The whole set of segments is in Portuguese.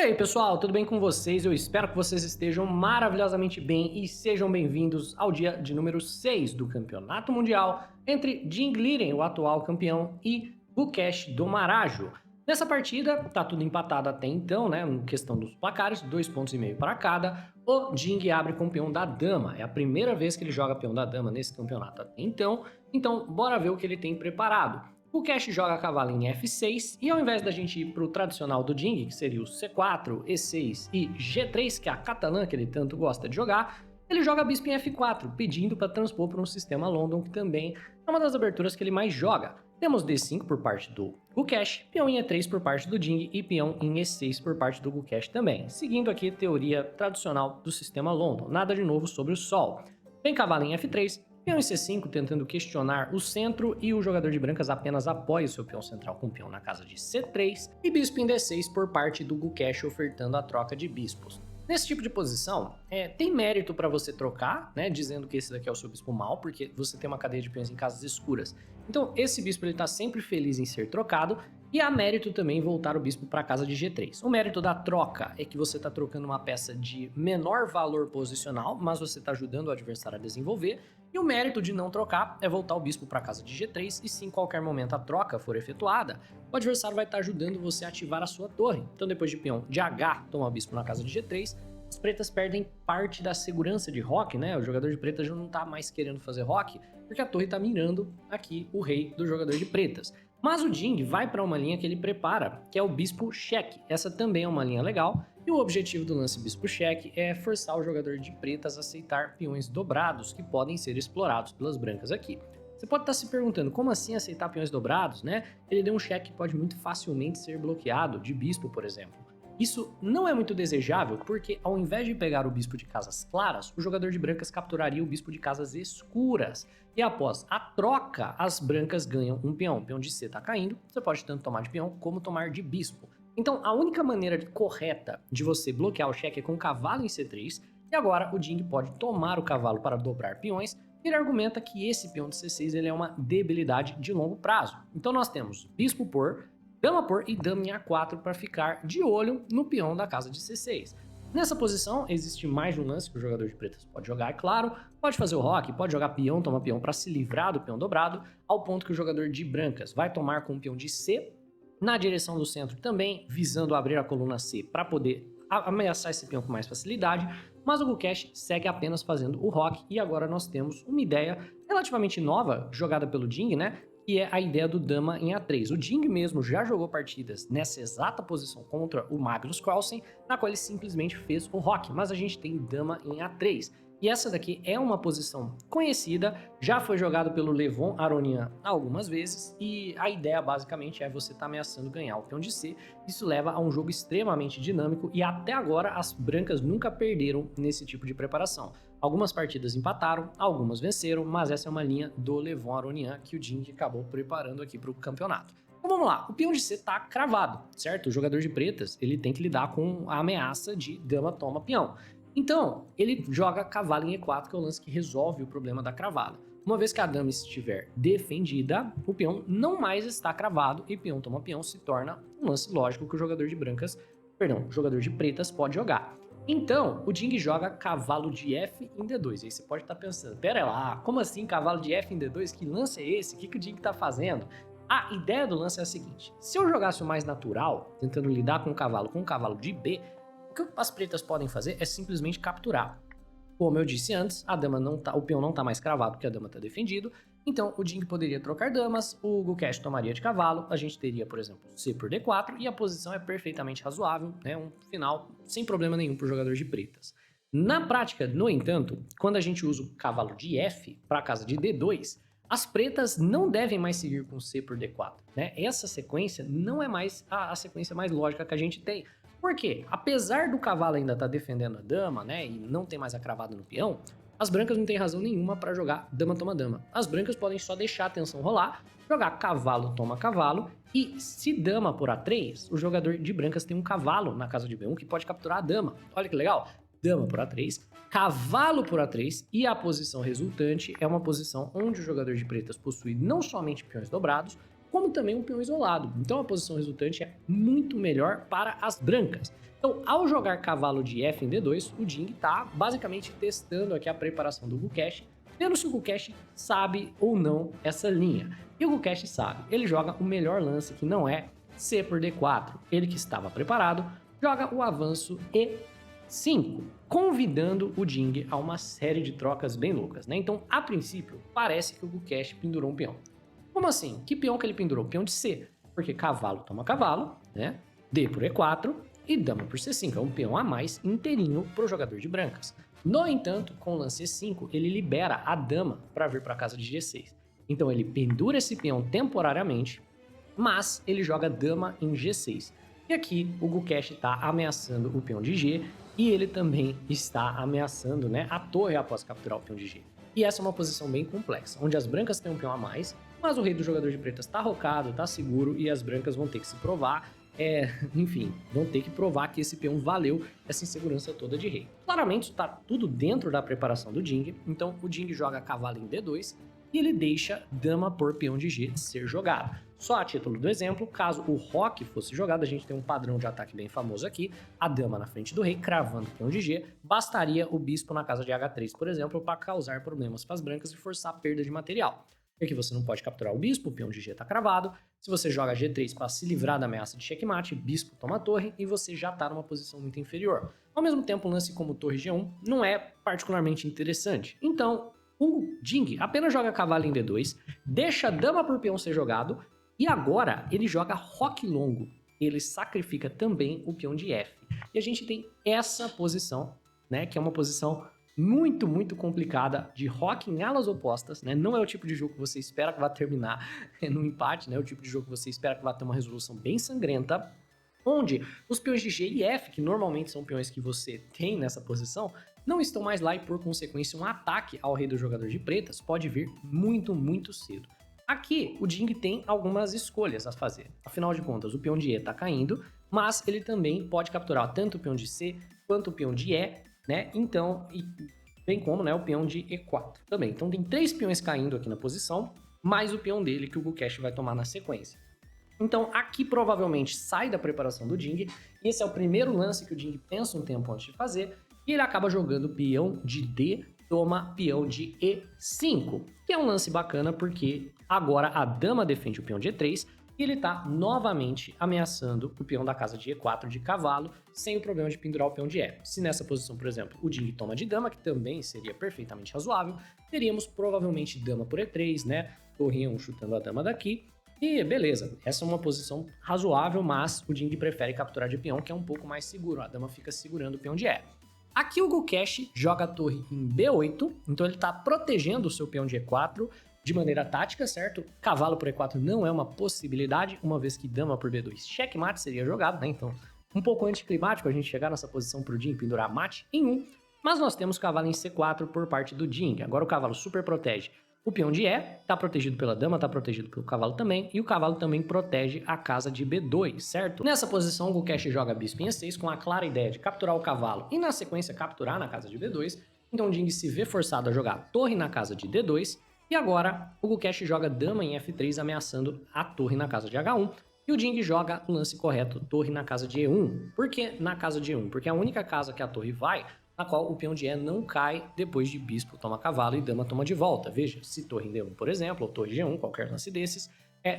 aí, pessoal, tudo bem com vocês? Eu espero que vocês estejam maravilhosamente bem e sejam bem-vindos ao dia de número 6 do Campeonato Mundial entre Jing Liren, o atual campeão, e Gukesh do Marajo. Nessa partida, tá tudo empatado até então, né? Em questão dos placares, 2,5 pontos para cada. O Jing abre com o peão da dama. É a primeira vez que ele joga peão da dama nesse campeonato até então. Então, bora ver o que ele tem preparado. O Gukesh joga cavalo em F6 e ao invés da gente ir para o tradicional do Jing, que seria o C4, E6 e G3, que é a catalã que ele tanto gosta de jogar, ele joga bispo em F4, pedindo para transpor para um sistema London, que também é uma das aberturas que ele mais joga. Temos D5 por parte do Gukesh, peão em E3 por parte do Jing e peão em E6 por parte do Gukesh também, seguindo aqui a teoria tradicional do sistema London, nada de novo sobre o sol. Vem cavalo em F3, peão em C5 tentando questionar o centro e o jogador de brancas apenas apoia o seu peão central com o peão na casa de C3 e bispo em D6 por parte do Gukesh ofertando a troca de bispos. Nesse tipo de posição, tem mérito para você trocar, né, dizendo que esse daqui é o seu bispo mau, porque você tem uma cadeia de peões em casas escuras. Então esse bispo ele tá sempre feliz em ser trocado, e há mérito também em voltar o bispo para a casa de G3. O mérito da troca é que você está trocando uma peça de menor valor posicional, mas você está ajudando o adversário a desenvolver, e o mérito de não trocar é voltar o bispo para a casa de G3, e se em qualquer momento a troca for efetuada, o adversário vai estar ajudando você a ativar a sua torre. Então depois de peão de H tomar o bispo na casa de G3, as pretas perdem parte da segurança de roque, né? O jogador de pretas já não tá mais querendo fazer roque, porque a torre tá mirando aqui o rei do jogador de pretas. Mas o Jing vai para uma linha que ele prepara, que é o bispo cheque. Essa também é uma linha legal, e o objetivo do lance bispo cheque é forçar o jogador de pretas a aceitar peões dobrados que podem ser explorados pelas brancas aqui. Você pode estar se perguntando, como assim aceitar peões dobrados, né? Ele deu um cheque que pode muito facilmente ser bloqueado, de bispo, por exemplo. Isso não é muito desejável porque, ao invés de pegar o bispo de casas claras, o jogador de brancas capturaria o bispo de casas escuras. E após a troca, as brancas ganham um peão. O peão de C está caindo, você pode tanto tomar de peão como tomar de bispo. Então, a única maneira correta de você bloquear o cheque é com o cavalo em C3, e agora o Jing pode tomar o cavalo para dobrar peões. Ele argumenta que esse peão de C6 ele é uma debilidade de longo prazo. Então nós temos bispo por, dama por e dama em A4 para ficar de olho no peão da casa de C6. Nessa posição, existe mais de um lance que o jogador de pretas pode jogar, é claro. Pode fazer o roque, pode jogar peão, toma peão para se livrar do peão dobrado, ao ponto que o jogador de brancas vai tomar com o peão de C na direção do centro também, visando abrir a coluna C para poder ameaçar esse peão com mais facilidade. Mas o Gukesh segue apenas fazendo o roque, e agora nós temos uma ideia relativamente nova, jogada pelo Jing, né? Que é a ideia do dama em A3. O Jing mesmo já jogou partidas nessa exata posição contra o Magnus Carlsen, na qual ele simplesmente fez o roque, mas a gente tem dama em A3. E essa daqui é uma posição conhecida, já foi jogado pelo Levon Aronian algumas vezes, e a ideia basicamente é você estar ameaçando ganhar o peão de C. Isso leva a um jogo extremamente dinâmico, e até agora as brancas nunca perderam nesse tipo de preparação. Algumas partidas empataram, algumas venceram, mas essa é uma linha do Levon Aronian que o Jing acabou preparando aqui para o campeonato. Então vamos lá, o peão de C está cravado, certo? O jogador de pretas ele tem que lidar com a ameaça de dama toma peão. Então, ele joga cavalo em E4, que é o lance que resolve o problema da cravada. Uma vez que a dama estiver defendida, o peão não mais está cravado e peão toma peão se torna um lance lógico que o jogador de pretas pode jogar. Então, o Jing joga cavalo de F em D2. E aí você pode estar pensando, pera lá, como assim cavalo de F em D2? Que lance é esse? O que o Jing está fazendo? A ideia do lance é a seguinte, se eu jogasse o mais natural, tentando lidar com o cavalo de B, o que as pretas podem fazer é simplesmente capturar. Como eu disse antes, o peão não está mais cravado porque a dama está defendido, então o Jing poderia trocar damas, o Gukesh tomaria de cavalo, a gente teria, por exemplo, C por D4, e a posição é perfeitamente razoável, né? Um final sem problema nenhum para o jogador de pretas. Na prática, no entanto, quando a gente usa o cavalo de F para a casa de D2, as pretas não devem mais seguir com C por D4, né? Essa sequência não é mais a sequência mais lógica que a gente tem. Por quê? Apesar do cavalo ainda estar defendendo a dama, né, e não ter mais a cravada no peão, as brancas não têm razão nenhuma para jogar dama toma dama. As brancas podem só deixar a tensão rolar, jogar cavalo toma cavalo, e se dama por A3, o jogador de brancas tem um cavalo na casa de B1 que pode capturar a dama. Olha que legal! Dama por A3, cavalo por A3, e a posição resultante é uma posição onde o jogador de pretas possui não somente peões dobrados, como também um peão isolado. Então a posição resultante é muito melhor para as brancas. Então, ao jogar cavalo de F em D2, o Jing tá basicamente testando aqui a preparação do Gukesh, vendo se o Gukesh sabe ou não essa linha. E o Gukesh sabe, ele joga o melhor lance que não é C por D4. Ele que estava preparado, joga o avanço E5, convidando o Jing a uma série de trocas bem loucas, né? Então, a princípio, parece que o Gukesh pendurou um peão. Como assim? Que peão que ele pendurou? Peão de C, porque cavalo toma cavalo, né? D por E4 e dama por C5, é um peão a mais inteirinho para o jogador de brancas. No entanto, com o lance E5, ele libera a dama para vir para a casa de G6. Então ele pendura esse peão temporariamente, mas ele joga dama em G6. E aqui o Gukesh está ameaçando o peão de G e ele também está ameaçando, né, a torre após capturar o peão de G. E essa é uma posição bem complexa, onde as brancas têm um peão a mais, mas o rei do jogador de pretas está rocado, está seguro e as brancas vão ter que se provar. Enfim, vão ter que provar que esse peão valeu essa insegurança toda de rei. Claramente está tudo dentro da preparação do Jing, então o Jing joga cavalo em D2 e ele deixa dama por peão de G ser jogado. Só a título do exemplo, caso o roque fosse jogado, a gente tem um padrão de ataque bem famoso aqui, a dama na frente do rei, cravando o peão de G, bastaria o bispo na casa de H3, por exemplo, para causar problemas para as brancas e forçar a perda de material. Aqui você não pode capturar o bispo, o peão de G está cravado. Se você joga G3 para se livrar da ameaça de checkmate, bispo toma a torre e você já está numa posição muito inferior. Ao mesmo tempo, um lance como torre G1 não é particularmente interessante. Então, o Jing apenas joga cavalo em D2, deixa dama por peão ser jogado e agora ele joga roque longo. Ele sacrifica também o peão de F. E a gente tem essa posição, né, que é uma posição muito, muito complicada de roque em alas opostas, né? Não é o tipo de jogo que você espera que vá terminar no empate, né? É o tipo de jogo que você espera que vá ter uma resolução bem sangrenta, onde os peões de G e F, que normalmente são peões que você tem nessa posição, não estão mais lá e, por consequência, um ataque ao rei do jogador de pretas pode vir muito, muito cedo. Aqui, o Jing tem algumas escolhas a fazer. Afinal de contas, o peão de E está caindo, mas ele também pode capturar tanto o peão de C quanto o peão de E, né? Então, bem como, né, o peão de E4 também. Então tem 3 peões caindo aqui na posição, mais o peão dele que o Gukesh vai tomar na sequência. Então aqui provavelmente sai da preparação do Jing, e esse é o primeiro lance que o Jing pensa um tempo antes de fazer, e ele acaba jogando peão de D, toma peão de E5, que é um lance bacana porque agora a dama defende o peão de E3, e ele está novamente ameaçando o peão da casa de E4 de cavalo, sem o problema de pendurar o peão de E. Se nessa posição, por exemplo, o Jing toma de dama, que também seria perfeitamente razoável, teríamos provavelmente dama por E3, né? Torre 1 chutando a dama daqui. E beleza, essa é uma posição razoável, mas o Jing prefere capturar de peão, que é um pouco mais seguro. A dama fica segurando o peão de E. Aqui o Gukesh joga a torre em B8, então ele está protegendo o seu peão de E4, de maneira tática, certo? Cavalo por E4 não é uma possibilidade, uma vez que dama por B2 checkmate seria jogado, né? Então, um pouco anticlimático a gente chegar nessa posição pro Jing pendurar mate em 1, mas nós temos cavalo em C4 por parte do Jing. Agora o cavalo super protege o peão de E, tá protegido pela dama, tá protegido pelo cavalo também, e o cavalo também protege a casa de B2, certo? Nessa posição, o Gukesh joga bispo em E6 com a clara ideia de capturar o cavalo e na sequência capturar na casa de B2, então o Jing se vê forçado a jogar torre na casa de D2, e agora, o Gukesh joga dama em F3, ameaçando a torre na casa de H1. E o Jing joga o lance correto, torre na casa de E1. Por que na casa de E1? Porque é a única casa que a torre vai, na qual o peão de E não cai depois de bispo toma cavalo e dama toma de volta. Veja, se torre em D1, por exemplo, ou torre G1, qualquer lance desses,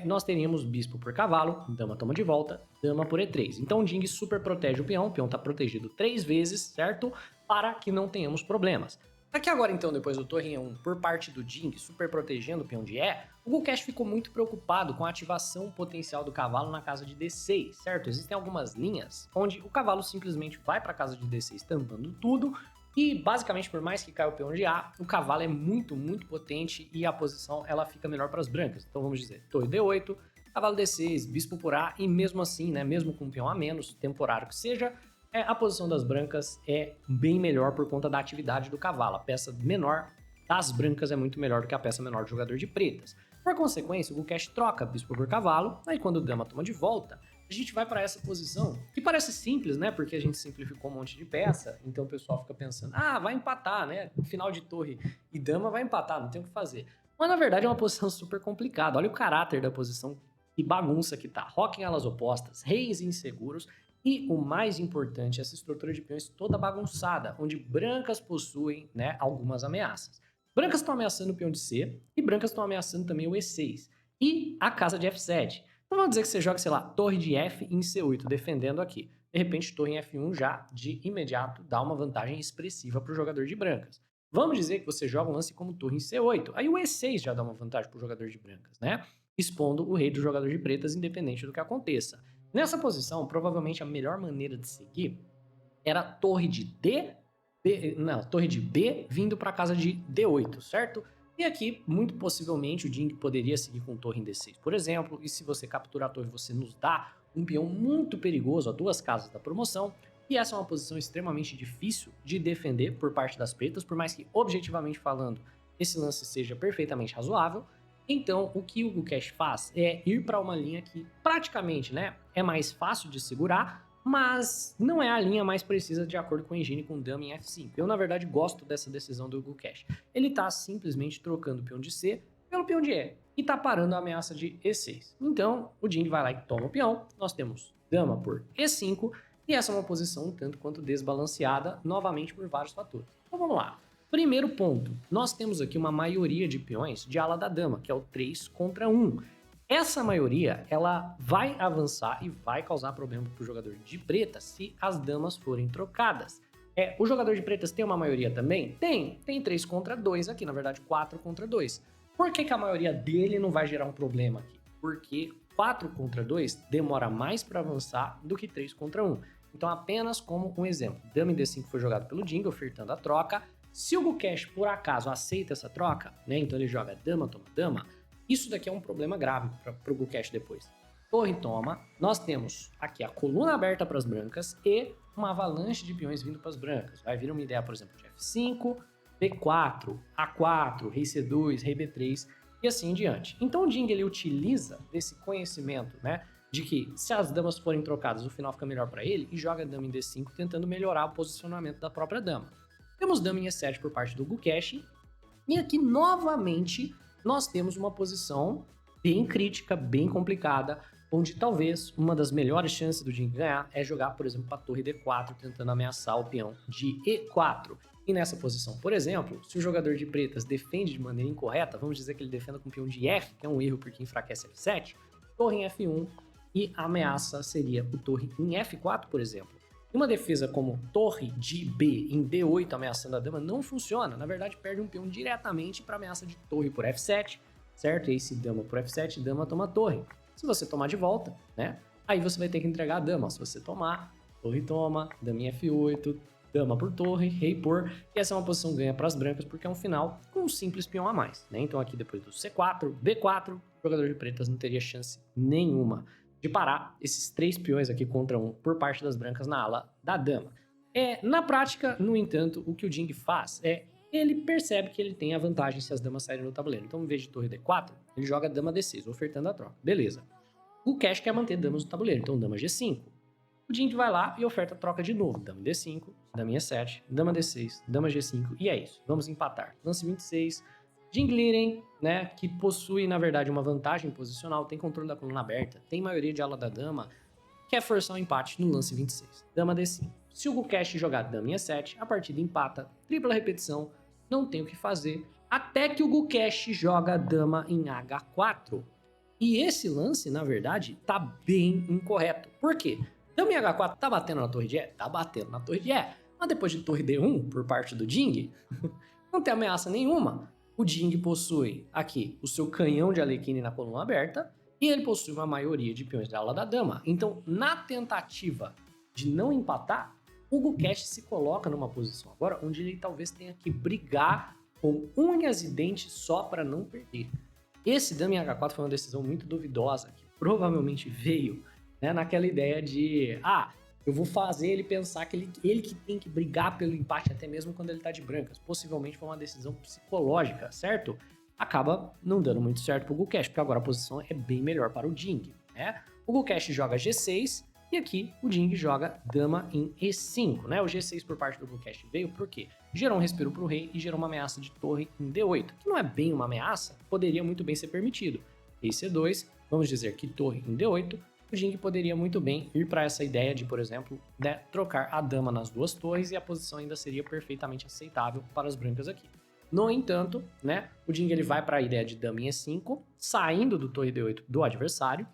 nós teríamos bispo por cavalo, dama toma de volta, dama por E3. Então o Jing super protege o peão está protegido 3 vezes, certo? Para que não tenhamos problemas. Aqui agora então, depois do torre 1 por parte do Jing, super protegendo o peão de E, o Gukesh ficou muito preocupado com a ativação potencial do cavalo na casa de D6, certo? Existem algumas linhas onde o cavalo simplesmente vai para a casa de D6 tampando tudo, e basicamente por mais que caia o peão de A, o cavalo é muito, muito potente e a posição ela fica melhor para as brancas. Então vamos dizer, torre D8, cavalo D6, bispo por A, e mesmo assim, né, mesmo com um peão a menos, temporário que seja, a posição das brancas é bem melhor por conta da atividade do cavalo. A peça menor das brancas é muito melhor do que a peça menor do jogador de pretas. Por consequência, o Gukesh troca bispo por cavalo, aí quando o dama toma de volta, a gente vai para essa posição, que parece simples, né, porque a gente simplificou um monte de peça, então o pessoal fica pensando, vai empatar, né, no final de torre e dama vai empatar, não tem o que fazer. Mas na verdade é uma posição super complicada, olha o caráter da posição e bagunça que tá. Roque em alas opostas, reis inseguros, E o mais importante, essa estrutura de peões toda bagunçada, onde brancas possuem, né, algumas ameaças. Brancas estão ameaçando o peão de C e brancas estão ameaçando também o E6 e a casa de F7. Então vamos dizer que você joga, sei lá, torre de F em C8, defendendo aqui. De repente, torre em F1 já, de imediato, dá uma vantagem expressiva para o jogador de brancas. Vamos dizer que você joga um lance como torre em C8, aí o E6 já dá uma vantagem para o jogador de brancas, né? Expondo o rei do jogador de pretas, independente do que aconteça. Nessa posição, provavelmente a melhor maneira de seguir era torre de torre de B vindo para casa de D8, certo? E aqui, muito possivelmente, o Ding poderia seguir com torre em D6, por exemplo, e se você capturar a torre, você nos dá um peão muito perigoso a 2 casas da promoção, e essa é uma posição extremamente difícil de defender por parte das pretas, por mais que, objetivamente falando, esse lance seja perfeitamente razoável. Então, o que o Gukesh faz é ir para uma linha que praticamente, né, é mais fácil de segurar, mas não é a linha mais precisa de acordo com a engine com dama em F5. Eu, na verdade, gosto dessa decisão do Gukesh. Ele tá simplesmente trocando o peão de C pelo peão de E e tá parando a ameaça de E6. Então, o Ding vai lá e toma o peão, nós temos dama por E5, e essa é uma posição um tanto quanto desbalanceada, novamente por vários fatores. Então vamos lá. Primeiro ponto, nós temos aqui uma maioria de peões de ala da dama, que é o 3 contra 1. Essa maioria, ela vai avançar e vai causar problema para o jogador de pretas se as damas forem trocadas. O jogador de pretas tem uma maioria também? Tem 3 contra 2 aqui, na verdade 4 contra 2. Por que a maioria dele não vai gerar um problema aqui? Porque 4 contra 2 demora mais para avançar do que 3 contra 1. Então apenas como um exemplo, dama em D5 foi jogado pelo Ding, ofertando a troca. Se o Gukesh por acaso aceita essa troca, né, então ele joga dama, toma dama, isso daqui é um problema grave para o Gukesh depois. Torre toma, nós temos aqui a coluna aberta para as brancas e uma avalanche de peões vindo para as brancas. Vai vir uma ideia, por exemplo, de F5, B4, A4, rei C2, rei B3 e assim em diante. Então o Ding ele utiliza desse conhecimento, né, de que se as damas forem trocadas o final fica melhor para ele e joga a dama em D5 tentando melhorar o posicionamento da própria dama. Temos dama em E7 por parte do Gukesh e aqui novamente nós temos uma posição bem crítica, bem complicada, onde talvez uma das melhores chances do Ding ganhar é jogar, por exemplo, para a torre D4, tentando ameaçar o peão de E4. E nessa posição, por exemplo, se o jogador de pretas defende de maneira incorreta, vamos dizer que ele defenda com o peão de F, que é um erro porque enfraquece F7, torre em F1 e a ameaça seria o torre em F4, por exemplo. E uma defesa como torre de B em D8 ameaçando a dama não funciona. Na verdade, perde um peão diretamente para ameaça de torre por F7, certo? E aí, se dama por F7, dama toma torre. Se você tomar de volta, né? Aí você vai ter que entregar a dama. Se você tomar, torre toma, dama em F8, dama por torre, rei por... E essa é uma posição ganha para as brancas, porque é um final com um simples peão a mais, né? Então aqui depois do C4, B4, o jogador de pretas não teria chance nenhuma de parar esses 3 peões aqui contra 1 por parte das brancas na ala da dama. Na prática, no entanto, o que o Ding faz é ele percebe que ele tem a vantagem se as damas saírem no tabuleiro. Então, em vez de torre D4, ele joga dama D6, ofertando a troca. Beleza. O Gukesh quer manter damas no tabuleiro, então dama G5. O Ding vai lá e oferta a troca de novo. Dama D5, dama E7, dama D6, dama G5, e é isso. Vamos empatar. Lance 26... Ding Liren, né, que possui, na verdade, uma vantagem posicional, tem controle da coluna aberta, tem maioria de ala da dama, quer forçar o empate no lance 26. Dama D5. Se o Gukesh jogar dama em E7, a partida empata, tripla repetição, não tem o que fazer, até que o Gukesh joga dama em H4. E esse lance, na verdade, tá bem incorreto. Por quê? Dama em H4 tá batendo na torre de E? Tá batendo na torre de E. Mas depois de torre D1, por parte do Ding, não tem ameaça nenhuma. O Ding possui aqui o seu canhão de Alekhine na coluna aberta e ele possui uma maioria de peões da ala da dama. Então, na tentativa de não empatar, o Gukesh se coloca numa posição agora onde ele talvez tenha que brigar com unhas e dentes só para não perder. Esse dama em H4 foi uma decisão muito duvidosa, que provavelmente veio, né, naquela ideia de eu vou fazer ele pensar que ele que tem que brigar pelo empate até mesmo quando ele tá de brancas. Possivelmente foi uma decisão psicológica, certo? Acaba não dando muito certo pro Gukesh, porque agora a posição é bem melhor para o Ding, né? O Gukesh joga G6 e aqui o Ding joga dama em E5, né? O G6 por parte do Gukesh veio porque gerou um respiro pro rei e gerou uma ameaça de torre em D8, que não é bem uma ameaça, poderia muito bem ser permitido. Rei C2, vamos dizer que torre em D8, o Jing poderia muito bem ir para essa ideia de, por exemplo, né, trocar a dama nas duas torres e a posição ainda seria perfeitamente aceitável para as brancas aqui. No entanto, né, o Jing ele vai para a ideia de dama em E5, saindo do torre D8 do adversário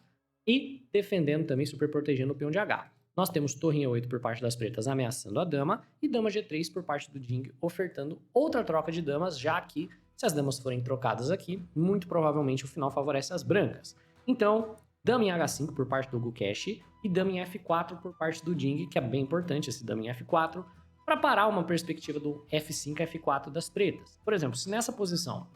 e defendendo também, super protegendo o peão de H. Nós temos torre em E8 por parte das pretas ameaçando a dama e dama G3 por parte do Jing ofertando outra troca de damas, já que se as damas forem trocadas aqui, muito provavelmente o final favorece as brancas. Então, dama em H5 por parte do Gukesh e dama em F4 por parte do Jing, que é bem importante esse dama em F4, para parar uma perspectiva do F5 F4 das pretas. Por exemplo, se nessa posição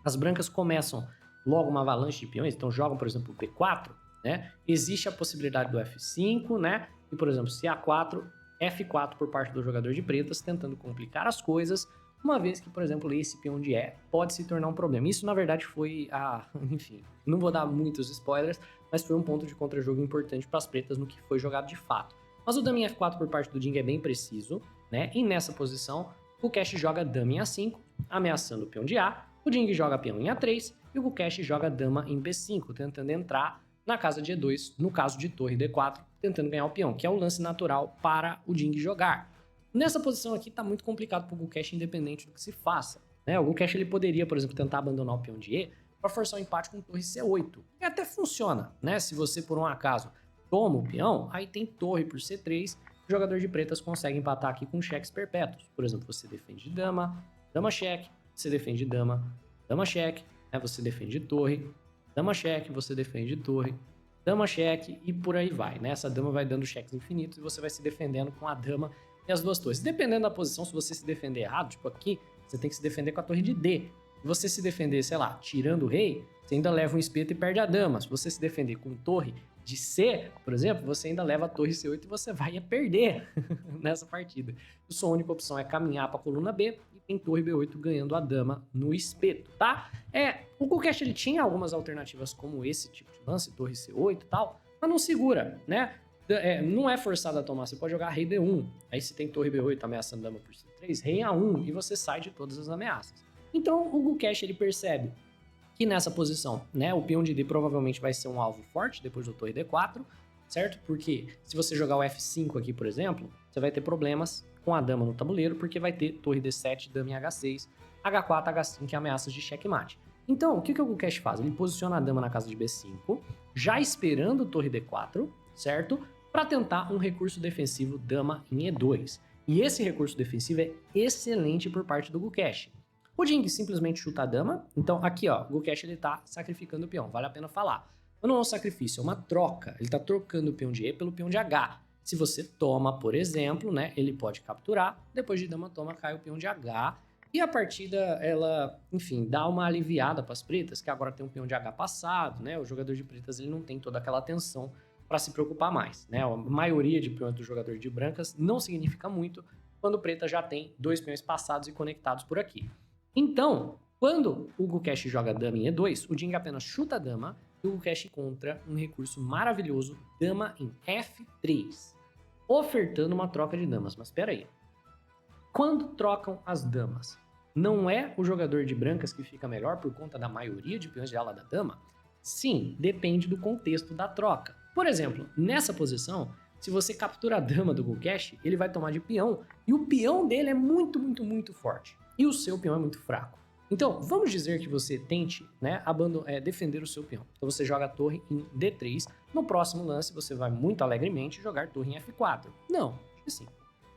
as brancas começam logo uma avalanche de peões, então jogam, por exemplo, B4, né? Existe a possibilidade do F5, né? E, por exemplo, se A4, F4 por parte do jogador de pretas, tentando complicar as coisas, uma vez que, por exemplo, esse peão de E pode se tornar um problema. Isso, na verdade, foi a... Enfim, não vou dar muitos spoilers, mas foi um ponto de contra-jogo importante para as pretas no que foi jogado de fato. Mas o dama em F4 por parte do Jing é bem preciso, né? E nessa posição, o Gukesh joga dama em A5, ameaçando o peão de A, o Jing joga peão em A3 e o Gukesh joga dama em B5, tentando entrar na casa de E2, no caso de torre D4, tentando ganhar o peão, que é o lance natural para o Jing jogar. Nessa posição aqui tá muito complicado para o Gukesh, independente do que se faça, né? O Gukesh ele poderia, por exemplo, tentar abandonar o peão de E para forçar o empate com torre C8. E até funciona, né? Se você, por um acaso, toma o peão, aí tem torre por C3, o jogador de pretas consegue empatar aqui com cheques perpétuos. Por exemplo, você defende dama, dama cheque, você defende dama, dama cheque, né? Você defende torre, dama cheque, você defende torre, dama cheque e por aí vai, né? Essa dama vai dando cheques infinitos e você vai se defendendo com a dama e as duas torres. Dependendo da posição, se você se defender errado, tipo aqui, você tem que se defender com a torre de D. Se você se defender, sei lá, tirando o rei, você ainda leva um espeto e perde a dama. Se você se defender com torre de C, por exemplo, você ainda leva a torre C8 e você vai perder nessa partida. A sua única opção é caminhar para a coluna B e tem torre B8 ganhando a dama no espeto, tá? O Gukesh ele tinha algumas alternativas como esse tipo de lance, torre C8 e tal, mas não segura, né? Não é forçado a tomar, você pode jogar rei D1, aí você tem torre B8 ameaçando dama por C3, rei A1 e você sai de todas as ameaças. Então o Gukesh ele percebe que nessa posição, né, o peão de D provavelmente vai ser um alvo forte depois do torre D4, certo? Porque se você jogar o F5 aqui, por exemplo, você vai ter problemas com a dama no tabuleiro, porque vai ter torre D7, dama em H6, H4, H5 e ameaças de checkmate. Então, o que o Gukesh faz? Ele posiciona a dama na casa de B5, já esperando torre D4, certo? Para tentar um recurso defensivo dama em E2. E esse recurso defensivo é excelente por parte do Gukesh. O Jing simplesmente chuta a dama, então aqui ó, o Gukesh ele tá sacrificando o peão, vale a pena falar. Mas não é um sacrifício, é uma troca, ele tá trocando o peão de E pelo peão de H. Se você toma, por exemplo, né, ele pode capturar, depois de dama toma, cai o peão de H, e a partida, ela, enfim, dá uma aliviada para as pretas, que agora tem um peão de H passado, né, o jogador de pretas ele não tem toda aquela atenção para se preocupar mais, né, a maioria de peões do jogador de brancas não significa muito quando preta já tem dois peões passados e conectados por aqui. Então, quando o Gukesh joga dama em E2, o Jing apenas chuta a dama e o Gukesh encontra um recurso maravilhoso, dama em F3, ofertando uma troca de damas. Mas espera aí, quando trocam as damas, não é o jogador de brancas que fica melhor por conta da maioria de peões de ala da dama? Sim, depende do contexto da troca. Por exemplo, nessa posição, se você captura a dama do Gukesh, ele vai tomar de peão e o peão dele é muito, muito, muito forte. E o seu peão é muito fraco. Então, vamos dizer que você tente, né, defender o seu peão. Então você joga a torre em D3. No próximo lance, você vai muito alegremente jogar torre em F4. Não, assim,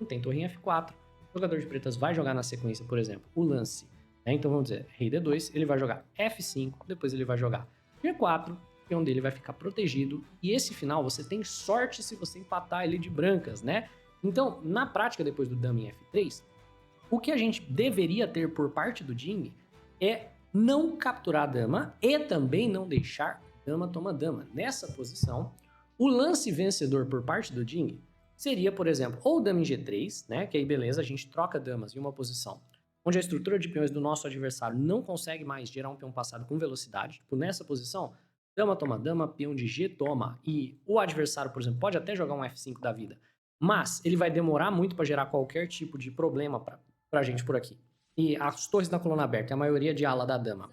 não tem torre em F4. O jogador de pretas vai jogar na sequência, por exemplo, o lance. Né? Então vamos dizer, rei D2, ele vai jogar F5, depois ele vai jogar G4, o peão dele vai ficar protegido. E esse final você tem sorte se você empatar ele de brancas, né? Então, na prática, depois do dama em F3, o que a gente deveria ter por parte do Jing é não capturar a dama e também não deixar dama toma dama. Nessa posição, o lance vencedor por parte do Jing seria, por exemplo, ou dama em G3, né? Que aí beleza, a gente troca damas em uma posição onde a estrutura de peões do nosso adversário não consegue mais gerar um peão passado com velocidade. Tipo, nessa posição, dama toma dama, peão de G toma. E o adversário, por exemplo, pode até jogar um F5 da vida, mas ele vai demorar muito para gerar qualquer tipo de problema pra gente por aqui. E as torres na coluna aberta, a maioria de ala da dama,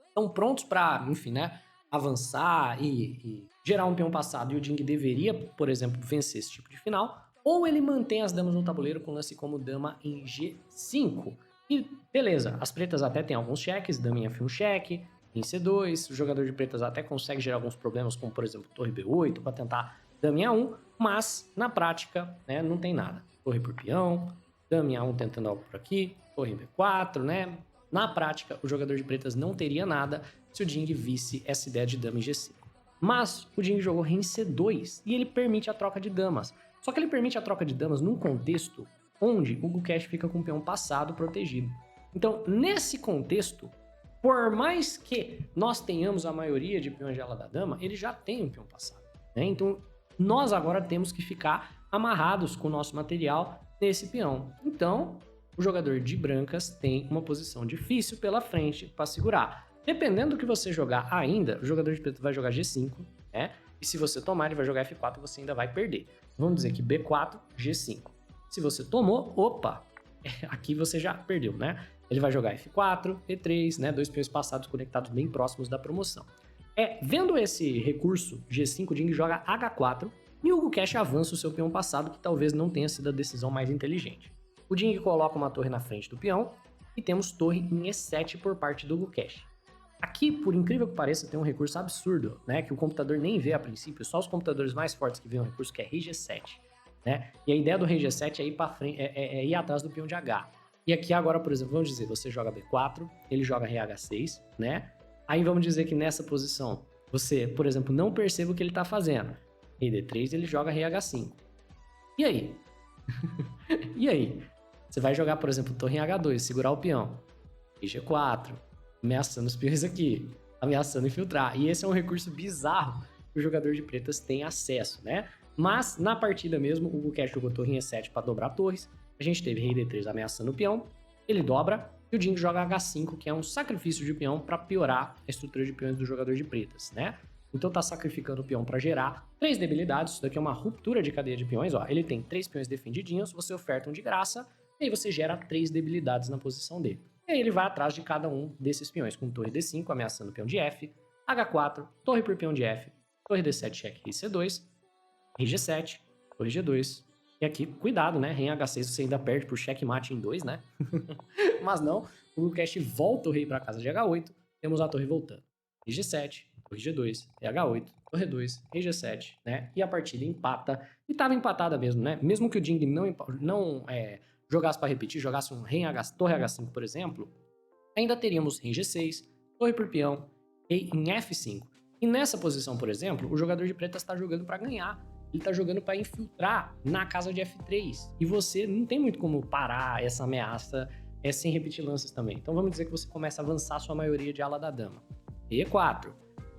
estão prontos para, enfim, né, avançar e gerar um peão passado e o Jing deveria, por exemplo, vencer esse tipo de final, ou ele mantém as damas no tabuleiro com lance como dama em G5. E beleza, as pretas até tem alguns cheques, dama em F1 cheque, em C2, o jogador de pretas até consegue gerar alguns problemas, como por exemplo torre B8, para tentar dama em A1, mas na prática, né, não tem nada. Torre por peão, dama em A1 tentando algo por aqui, torre em B4, né? Na prática, o jogador de pretas não teria nada se o Jing visse essa ideia de dama em G5. Mas o Jing jogou rei em C2 e ele permite a troca de damas. Só que ele permite a troca de damas num contexto onde o Gukesh fica com o peão passado protegido. Então, nesse contexto, por mais que nós tenhamos a maioria de peões de ala da dama, ele já tem um peão passado, né? Então, nós agora temos que ficar amarrados com o nosso material nesse peão. Então, o jogador de brancas tem uma posição difícil pela frente para segurar. Dependendo do que você jogar ainda, o jogador de preto vai jogar G5, né? E se você tomar, ele vai jogar F4 e você ainda vai perder. Vamos dizer que B4, G5. Se você tomou, opa, aqui você já perdeu, né? Ele vai jogar F4, E3, né? 2 peões passados conectados bem próximos da promoção. Vendo esse recurso, G5, o Jing joga H4 e o Gukesh avança o seu peão passado, que talvez não tenha sido a decisão mais inteligente. O Jing coloca uma torre na frente do peão e temos torre em E7 por parte do Gukesh. Aqui, por incrível que pareça, tem um recurso absurdo, né? Que o computador nem vê a princípio, só os computadores mais fortes que vêem um recurso que é rei G7. Né? E a ideia do rei G7 é ir para frente, ir atrás do peão de H. E aqui agora, por exemplo, vamos dizer, você joga B4, ele joga rei H6, né? Aí vamos dizer que nessa posição, você, por exemplo, não percebe o que ele está fazendo. Rei D3, ele joga rei H5. E aí? E aí? Você vai jogar, por exemplo, torre em H2, segurar o peão. Rei G4, ameaçando os peões aqui, ameaçando infiltrar. E esse é um recurso bizarro que o jogador de pretas tem acesso, né? Mas, na partida mesmo, o Gukesh jogou torre em E7 para dobrar torres. A gente teve rei D3 ameaçando o peão. Ele dobra. E o Jing joga H5, que é um sacrifício de peão para piorar a estrutura de peões do jogador de pretas, né? Então tá sacrificando o peão para gerar 3 debilidades. Isso daqui é uma ruptura de cadeia de peões, ó. Ele tem 3 peões defendidinhos, você oferta um de graça, e aí você gera 3 debilidades na posição dele. E aí ele vai atrás de cada um desses peões, com torre D5, ameaçando o peão de F, H4, torre por peão de F, torre D7, cheque, rei C2, rei G7, torre G2. E aqui, cuidado, né? Rei H6 você ainda perde por checkmate em 2, né? Mas não, o Gukesh volta o rei para casa de H8, temos a torre voltando. Rei G7, torre G2, rei H8, torre 2, rei G7, né? E a partida empata. E tava empatada mesmo, né? Mesmo que o Jing não jogasse para repetir, jogasse um torre H5, por exemplo, ainda teríamos rei G6, torre por peão, rei em F5. E nessa posição, por exemplo, o jogador de pretas está jogando para ganhar. Ele tá jogando para infiltrar na casa de F3. E você não tem muito como parar essa ameaça sem repetir lances também. Então vamos dizer que você começa a avançar sua maioria de ala da dama. Rei E4.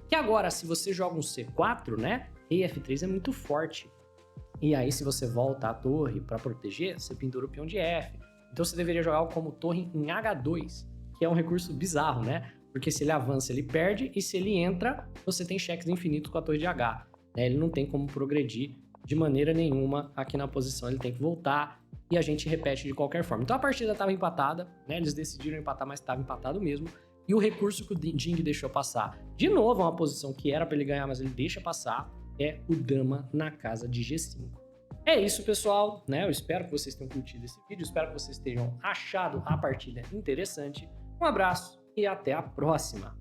Que agora, se você joga um C4, né? Rei F3 é muito forte. E aí, se você volta a torre para proteger, você pendura o peão de F. Então você deveria jogar algo como torre em H2, que é um recurso bizarro, né? Porque se ele avança, ele perde, e se ele entra, você tem cheques infinitos com a torre de H. Ele não tem como progredir de maneira nenhuma aqui na posição, ele tem que voltar e a gente repete de qualquer forma. Então a partida estava empatada, né? Eles decidiram empatar, mas estava empatado mesmo. E o recurso que o Jing deixou passar, de novo, é uma posição que era para ele ganhar, mas ele deixa passar, é o dama na casa de G5. É isso, pessoal, né? Eu espero que vocês tenham curtido esse vídeo, espero que vocês tenham achado a partida interessante. Um abraço e até a próxima!